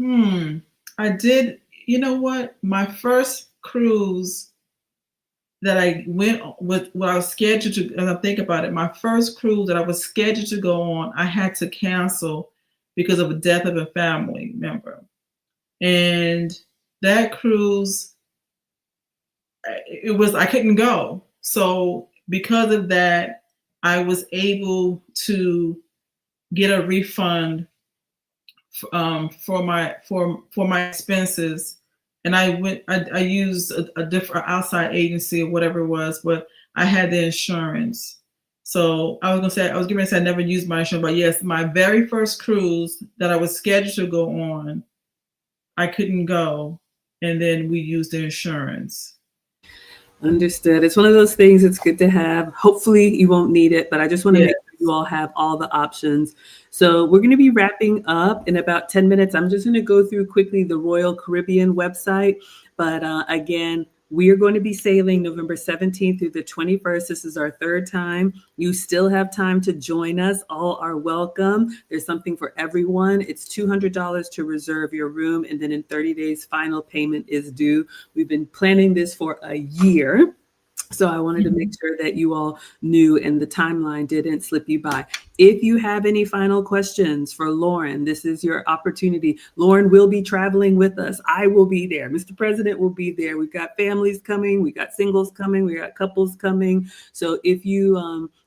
I did. You know what? My first cruise that I went with, what I was scheduled to, as I think about it, my first cruise that I was scheduled to go on, I had to cancel because of the death of a family member. And that cruise, I couldn't go. So because of that, I was able to get a refund for my expenses. And I used a different outside agency or whatever it was, but I had the insurance. So I was getting ready to say I never used my insurance, but yes, my very first cruise that I was scheduled to go on, I couldn't go. And then we used the insurance. Understood. It's one of those things it's good to have. Hopefully you won't need it, but I just want to make sure you all have all the options. So we're going to be wrapping up in about 10 minutes. I'm just going to go through quickly the Royal Caribbean website. But again, We are going to be sailing November 17th through the 21st. This is our third time. You still have time to join us. All are welcome. There's something for everyone. It's $200 to reserve your room, and then in 30 days, final payment is due. We've been planning this for a year. So I wanted to make sure that you all knew and the timeline didn't slip you by. If you have any final questions for Lauren, this is your opportunity. Lauren will be traveling with us. I will be there. Mr. President will be there. We've got families coming. We got singles coming. We got couples coming. So if you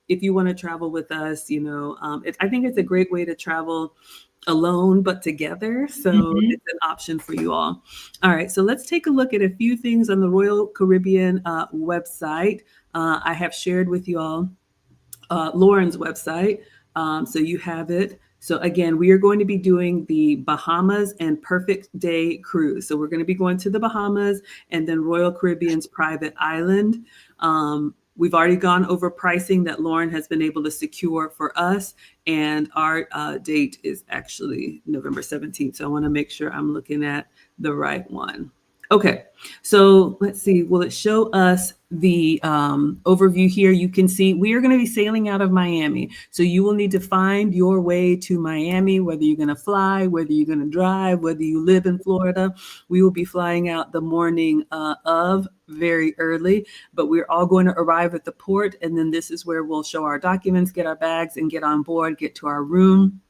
want to travel with us, I think it's a great way to travel alone but together. So it's an option for you all. All right, so let's take a look at a few things on the Royal Caribbean website. I have shared with you all Lauren's website, so you have it. So again, we are going to be doing the Bahamas and Perfect Day cruise. So we're going to be going to the Bahamas and then Royal Caribbean's private island. We've already gone over pricing that Lauren has been able to secure for us. And our date is actually November 17th. So I want to make sure I'm looking at the right one. Okay, so let's see. Will it show us the overview here? You can see we are going to be sailing out of Miami. So you will need to find your way to Miami, whether you're going to fly, whether you're going to drive, whether you live in Florida. We will be flying out the morning of very early, but we're all going to arrive at the port. And then this is where we'll show our documents, get our bags and get on board, get to our room.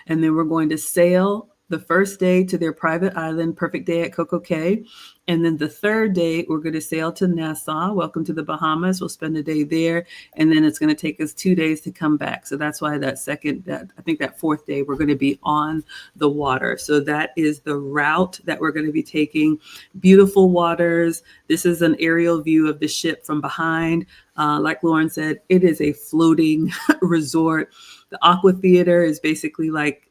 And then we're going to sail the first day to their private island, Perfect Day at Coco Cay. And then the third day, we're going to sail to Nassau. Welcome to the Bahamas. We'll spend a day there. And then it's going to take us 2 days to come back. So that's why that fourth day, we're going to be on the water. So that is the route that we're going to be taking. Beautiful waters. This is an aerial view of the ship from behind. Like Lauren said, it is a floating resort. The Aqua Theater is basically like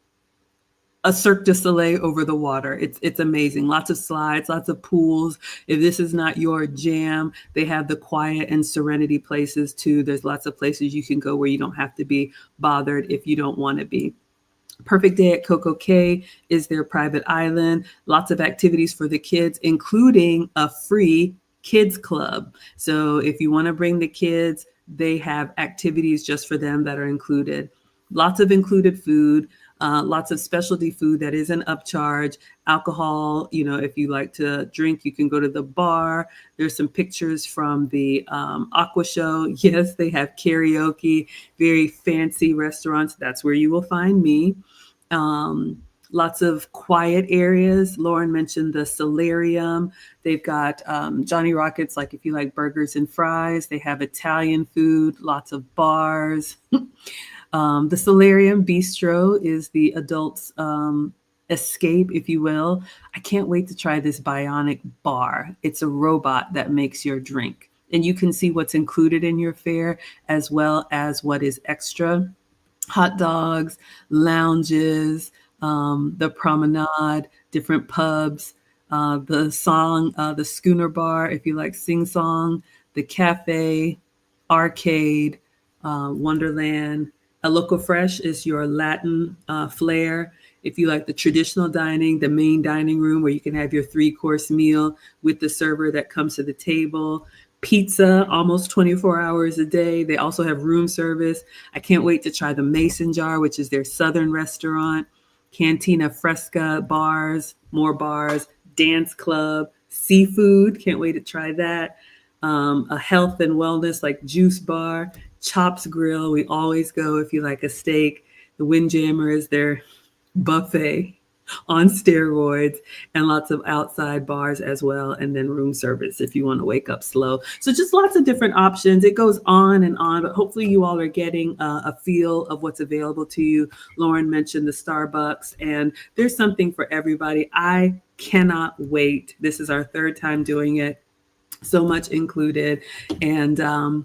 a Cirque du Soleil over the water. It's amazing. Lots of slides, lots of pools. If this is not your jam, they have the quiet and serenity places too. There's lots of places you can go where you don't have to be bothered if you don't want to be. Perfect Day at Coco Cay is their private island. Lots of activities for the kids, including a free kids club. So if you want to bring the kids, they have activities just for them that are included. Lots of included food. Lots of specialty food that isn't upcharge. Alcohol, if you like to drink, you can go to the bar. There's some pictures from the Aqua Show. Yes, they have karaoke, very fancy restaurants. That's where you will find me. Lots of quiet areas. Lauren mentioned the solarium. They've got Johnny Rockets, like if you like burgers and fries. They have Italian food, lots of bars. The Solarium Bistro is the adults' escape, if you will. I can't wait to try this bionic bar. It's a robot that makes your drink. And you can see what's included in your fare as well as what is extra. Hot dogs, lounges, the promenade, different pubs, the Schooner Bar, if you like sing song, the cafe, arcade, Wonderland. A Loco Fresh is your Latin flair. If you like the traditional dining, the main dining room where you can have your 3-course meal with the server that comes to the table. Pizza, almost 24 hours a day. They also have room service. I can't wait to try the Mason Jar, which is their southern restaurant. Cantina Fresca bars, more bars, dance club, seafood. Can't wait to try that. A health and wellness like juice bar. Chops Grill, we always go if you like a steak. The Windjammer is their buffet on steroids, and lots of outside bars as well, and then room service if you want to wake up slow. So just lots of different options. It goes on and on, but hopefully you all are getting a feel of what's available to you. Lauren mentioned the Starbucks, and there's something for everybody. I cannot wait. This is our third time doing it. So much included. And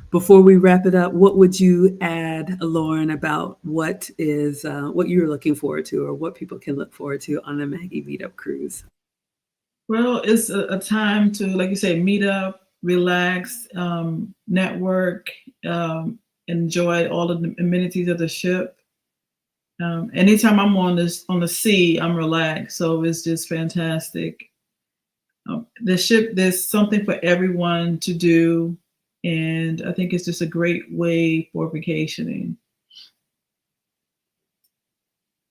before we wrap it up, what would you add, Lauren, about what you're looking forward to, or what people can look forward to on the Maggie Meetup cruise? Well, it's a time to, like you say, meet up, relax, network, enjoy all of the amenities of the ship. Anytime I'm on the sea, I'm relaxed, so it's just fantastic. the ship, there's something for everyone to do, and I think it's just a great way for vacationing.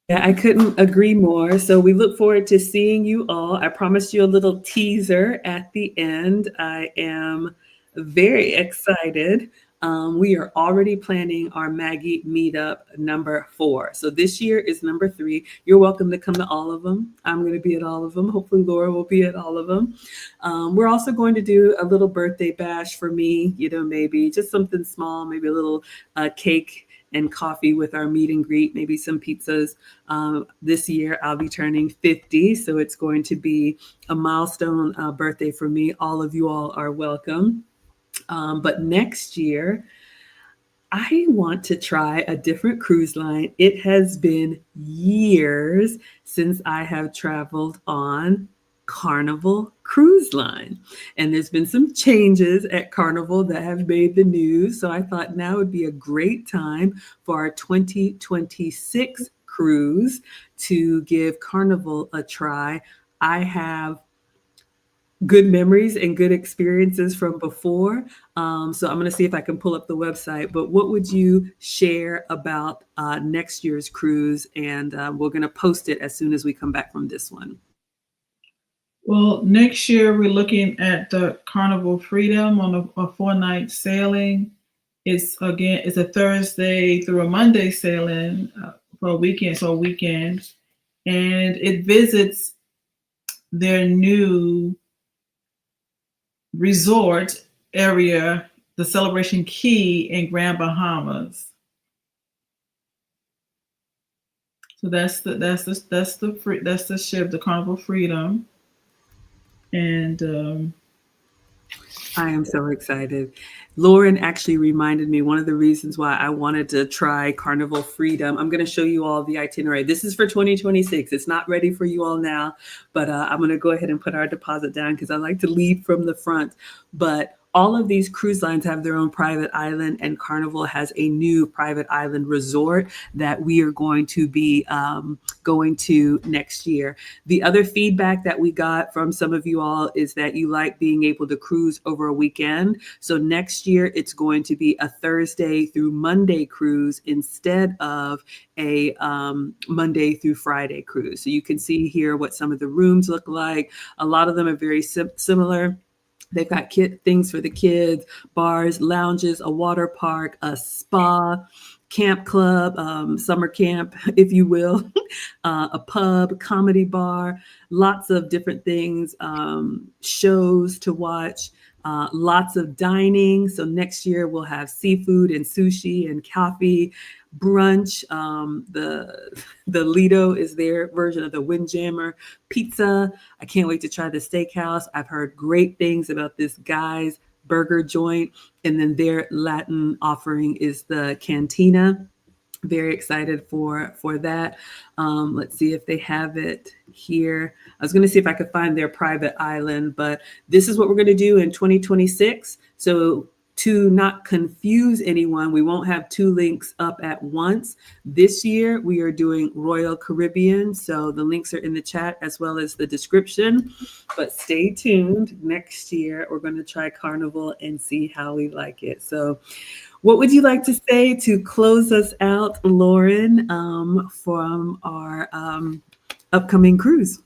Yeah, I couldn't agree more. So we look forward to seeing you all. I promised you a little teaser at the end. I am very excited. We are already planning our Maggie meetup number 4. So this year is number 3. You're welcome to come to all of them. I'm going to be at all of them. Hopefully, Laura will be at all of them. We're also going to do a little birthday bash for me, maybe just something small, maybe a little cake and coffee with our meet and greet, maybe some pizzas. This year, I'll be turning 50, so it's going to be a milestone birthday for me. All of you all are welcome. But next year, I want to try a different cruise line. It has been years since I have traveled on Carnival Cruise Line. And there's been some changes at Carnival that have made the news. So I thought now would be a great time for our 2026 cruise to give Carnival a try. I have good memories and good experiences from before. So I'm going to see if I can pull up the website. But what would you share about next year's cruise? And we're going to post it as soon as we come back from this one. Well, next year we're looking at the Carnival Freedom on a 4-night sailing. It's a Thursday through a Monday sailing for a weekend, and it visits their new resort area, the Celebration Key in Grand Bahamas. So that's the ship, the Carnival Freedom, and I am so excited. Lauren actually reminded me one of the reasons why I wanted to try Carnival Freedom. I'm going to show you all the itinerary. This is for 2026. It's not ready for you all now, but I'm going to go ahead and put our deposit down because I like to lead from the front. But all of these cruise lines have their own private island, and Carnival has a new private island resort that we are going to be going to next year. The other feedback that we got from some of you all is that you like being able to cruise over a weekend. So next year, it's going to be a Thursday through Monday cruise instead of a Monday through Friday cruise. So you can see here what some of the rooms look like. A lot of them are very similar. They've got things for the kids, bars, lounges, a water park, a spa, camp club, summer camp, if you will, a pub, comedy bar, lots of different things, shows to watch, lots of dining. So next year we'll have seafood and sushi and coffee, brunch. The Lido is their version of the Windjammer, pizza. I can't wait to try the steakhouse. I've heard great things about this guy's burger joint. And then their Latin offering is the Cantina. Very excited for that. Let's see if they have it here. I was going to see if I could find their private island, but this is what we're going to do in 2026. So to not confuse anyone, we won't have 2 links up at once. This year, we are doing Royal Caribbean. So the links are in the chat as well as the description. But stay tuned. Next year, we're going to try Carnival and see how we like it. So what would you like to say to close us out, Lauren, from our upcoming cruise?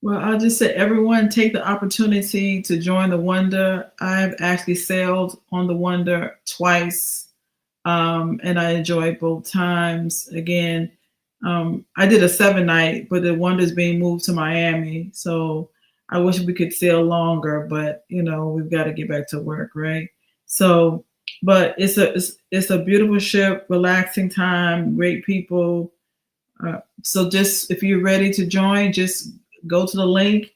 well, I'll just say everyone take the opportunity to join the Wonder. I've actually sailed on the Wonder twice, and I enjoyed both times. Again, I did a 7-night, but the Wonder's being moved to Miami, so I wish we could sail longer, but we've got to get back to work, right? So, but it's a beautiful ship, relaxing time, great people. So just if you're ready to join, just go to the link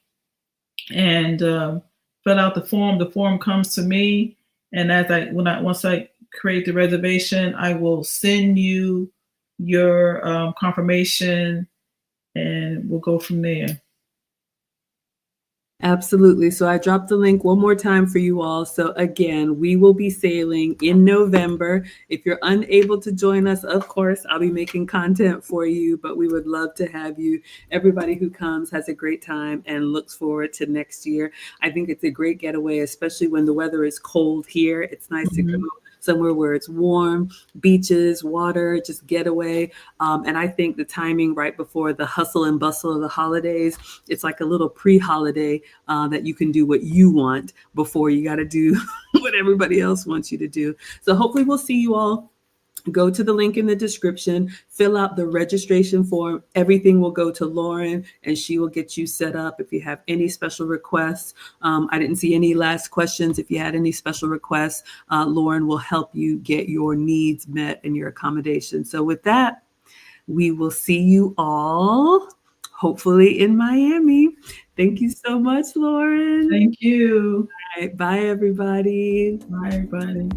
and fill out the form. The form comes to me, and once I create the reservation, I will send you your confirmation, and we'll go from there. Absolutely. So I dropped the link one more time for you all. So again, we will be sailing in November. If you're unable to join us, of course, I'll be making content for you, but we would love to have you. Everybody who comes has a great time and looks forward to next year. I think it's a great getaway, especially when the weather is cold here. It's nice to go Mhm. somewhere where it's warm, beaches, water, just getaway. And I think the timing right before the hustle and bustle of the holidays, it's like a little pre-holiday that you can do what you want before you got to do what everybody else wants you to do. So hopefully we'll see you all. Go to the link in the description, fill out the registration form. Everything will go to Lauren and she will get you set up. If you have any special requests, I didn't see any last questions. If you had any special requests, Lauren will help you get your needs met and your accommodation. So with that, we will see you all hopefully in Miami. Thank you so much, Lauren. Thank you. All right, bye, everybody. Bye, everybody.